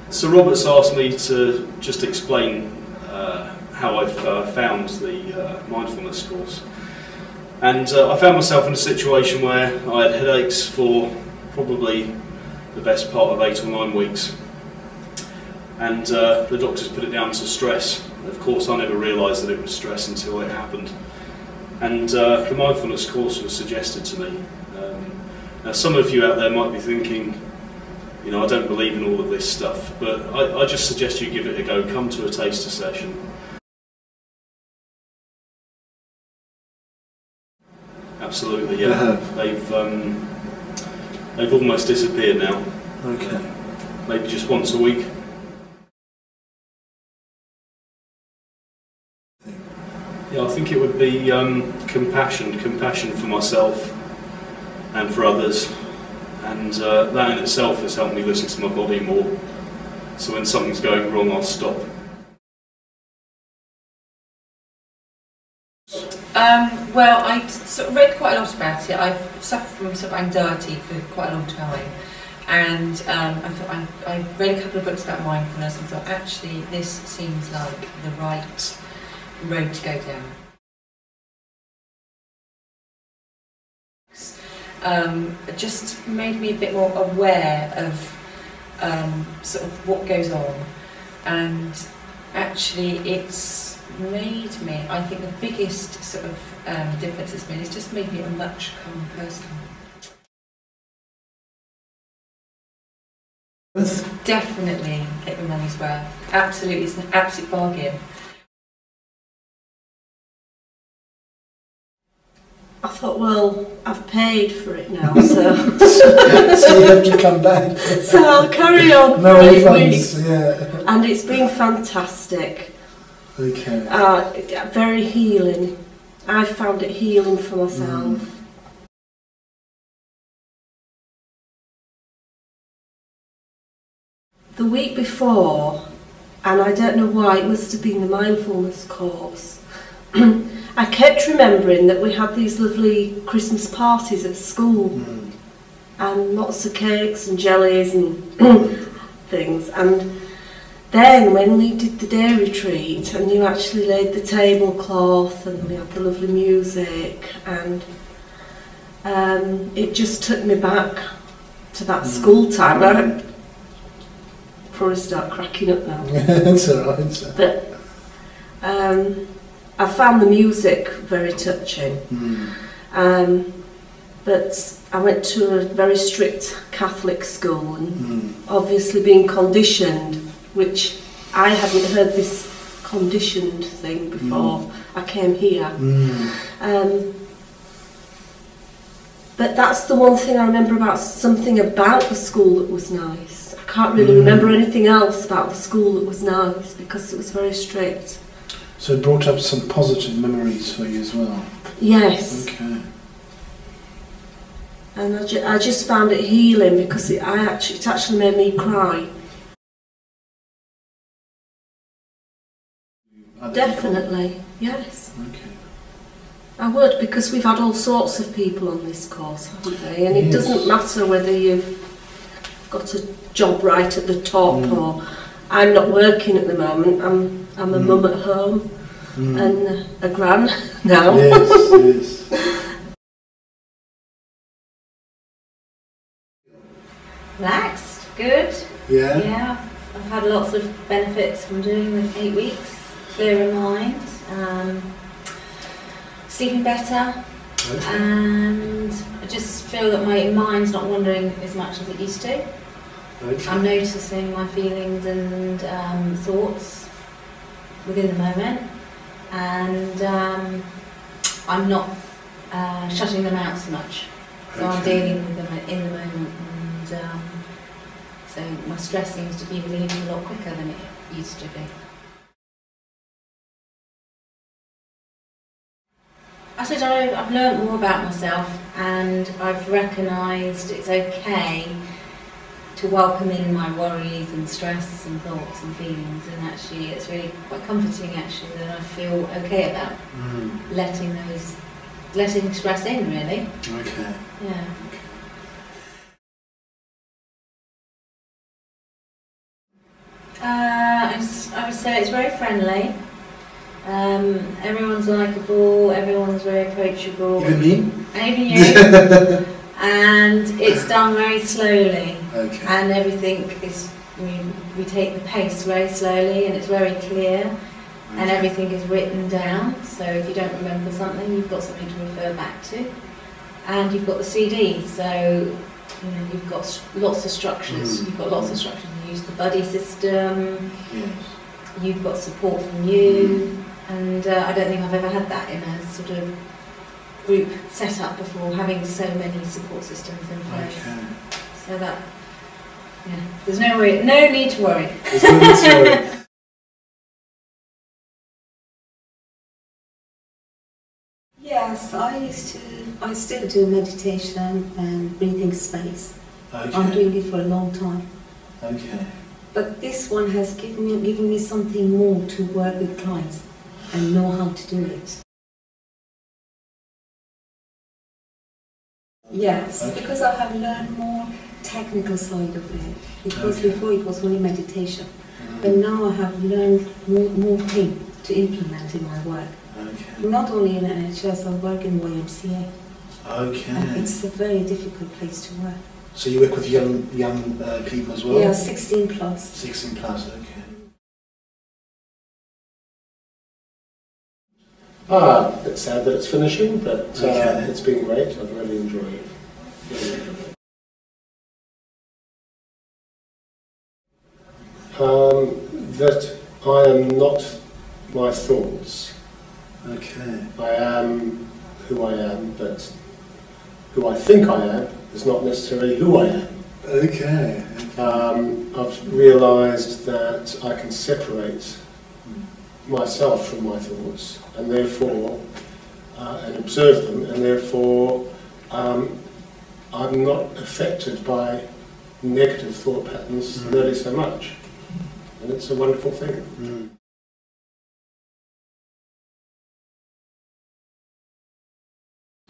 So Robert's asked me to just explain how I've found the mindfulness course, and I found myself in a situation where I had headaches for probably the best part of 8 or 9 weeks, and the doctors put it down to stress. Of course I never realised that it was stress until it happened, and the mindfulness course was suggested to me. Now some of you out there might be thinking, you know, I don't believe in all of this stuff, but I just suggest you give it a go. Come to a taster session. Absolutely, yeah. They've almost disappeared now. Okay. Maybe just once a week. Yeah, I think it would be compassion for myself and for others. And that in itself has helped me listen to my body more. So when something's going wrong, I'll stop. Well, I sort of read quite a lot about it. I've suffered from sort of anxiety for quite a long time, and I thought I read a couple of books about mindfulness and thought, actually, this seems like the right road to go down. It just made me a bit more aware of sort of what goes on, and actually it's made me, I think the biggest sort of difference it's made is just made me a much calmer person. Definitely get your money's worth. Absolutely, it's an absolute bargain. I thought, well, I've paid for it now, so so you have to come back. So I'll carry on no for 8 refunds, weeks. yeah. And it's been fantastic. Okay. Very healing. I found it healing for myself. The week before, and I don't know why, it must have been the mindfulness course, I kept remembering that we had these lovely Christmas parties at school, and lots of cakes and jellies and things. And then when we did the day retreat and you actually laid the tablecloth and we had the lovely music, and it just took me back to that school time. Before I start cracking up now. That's alright. But I found the music very touching. But I went to a very strict Catholic school, and obviously being conditioned, which I hadn't heard this conditioned thing before I came here. But that's the one thing I remember about something about the school that was nice. I can't really remember anything else about the school that was nice because it was very strict. So it brought up some positive memories for you as well? Yes. Okay. And I just found it healing because it actually made me cry. Definitely, yes. Okay. I would, because we've had all sorts of people on this course, haven't we? And it doesn't matter whether you've got a job right at the top or I'm not working at the moment. I'm a mum at home and a gran now. Yes, yes. Relaxed, good. Yeah? Yeah, I've had lots of benefits from doing the 8 weeks. Clearer mind, sleeping better, and I just feel that my mind's not wandering as much as it used to. I'm noticing my feelings and thoughts within the moment, and I'm not shutting them out so much. So I'm dealing with them in the moment, and so my stress seems to be relieving a lot quicker than it used to be. I suppose I've learned more about myself, and I've recognised it's okay to welcome in my worries and stress and thoughts and feelings, and actually it's really quite comforting actually that I feel okay about letting stress in, really. Okay. Yeah. I would say it's very friendly. Everyone's likeable, everyone's very approachable. Even me? Even you. And it's done very slowly. Okay. And everything is, we take the pace very slowly, and it's very clear. Okay. And everything is written down, so if you don't remember something, you've got something to refer back to. And you've got the CD, so you've got lots of structures. You've got lots of structures. You use the buddy system. Yes. You've got support from you, and I don't think I've ever had that in a sort of group setup before, having so many support systems in place. Okay. So that, there's no need to worry. There's no need to worry. Yes, I still do meditation and breathing space. Okay. I'm doing it for a long time. Okay. But this one has given me something more to work with clients and know how to do it. Yes, Okay. because I have learned more technical side of it. Because before it was only meditation. But now I have learned more things to implement in my work. Okay. Not only in NHS, I work in YMCA. Okay. And it's a very difficult place to work. So you work with young people as well? Yeah, 16 plus. 16 plus, okay. A bit sad that it's finishing, but Okay. it's been great. I've really enjoyed it. That I am not my thoughts. Okay. I am who I am, but who I think I am is not necessarily who I am. Okay. I've realised that I can separate myself from my thoughts, and therefore, and observe them, and therefore, I'm not affected by negative thought patterns nearly so much, and it's a wonderful thing.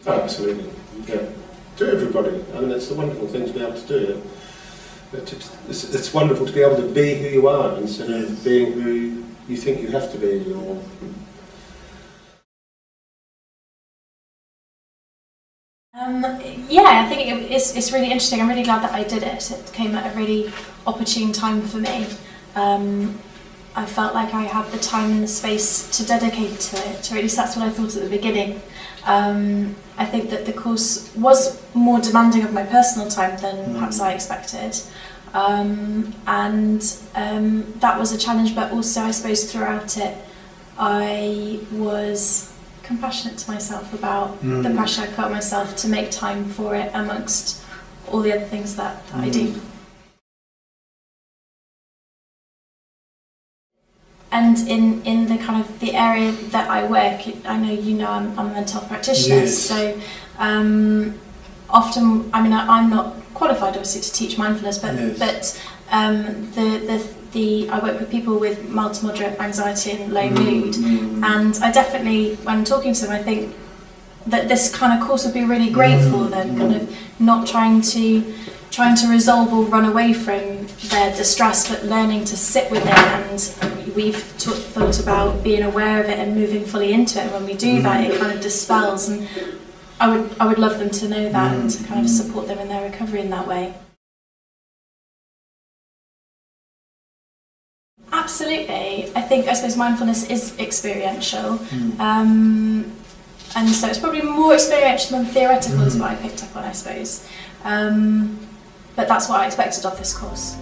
Oh, absolutely, yeah. To everybody. I mean, it's a wonderful thing to be able to do. It's wonderful to be able to be who you are instead of being who you think you have to be. Or yeah, I think it's really interesting. I'm really glad that I did it. It came at a really opportune time for me. I felt like I had the time and the space to dedicate to it, or at least that's what I thought at the beginning. I think that the course was more demanding of my personal time than perhaps I expected. That was a challenge, but also I suppose throughout it I was compassionate to myself about the pressure I put on myself to make time for it amongst all the other things that I do. And in the kind of the area that I work, I know you know I'm a mental health practitioner, Yes. so often, I mean, I'm not qualified obviously to teach mindfulness, but Yes. I work with people with mild to moderate anxiety and low mood, and I definitely, when talking to them, I think that this kind of course would be really great for them, kind of not trying to resolve or run away from their distress, but learning to sit with it. And we've thought about being aware of it and moving fully into it. And when we do that, it kind of dispels. And I would love them to know that and to kind of support them in their recovery in that way. Absolutely. I suppose mindfulness is experiential. And so it's probably more experiential than theoretical is what I picked up on, I suppose. But that's what I expected of this course.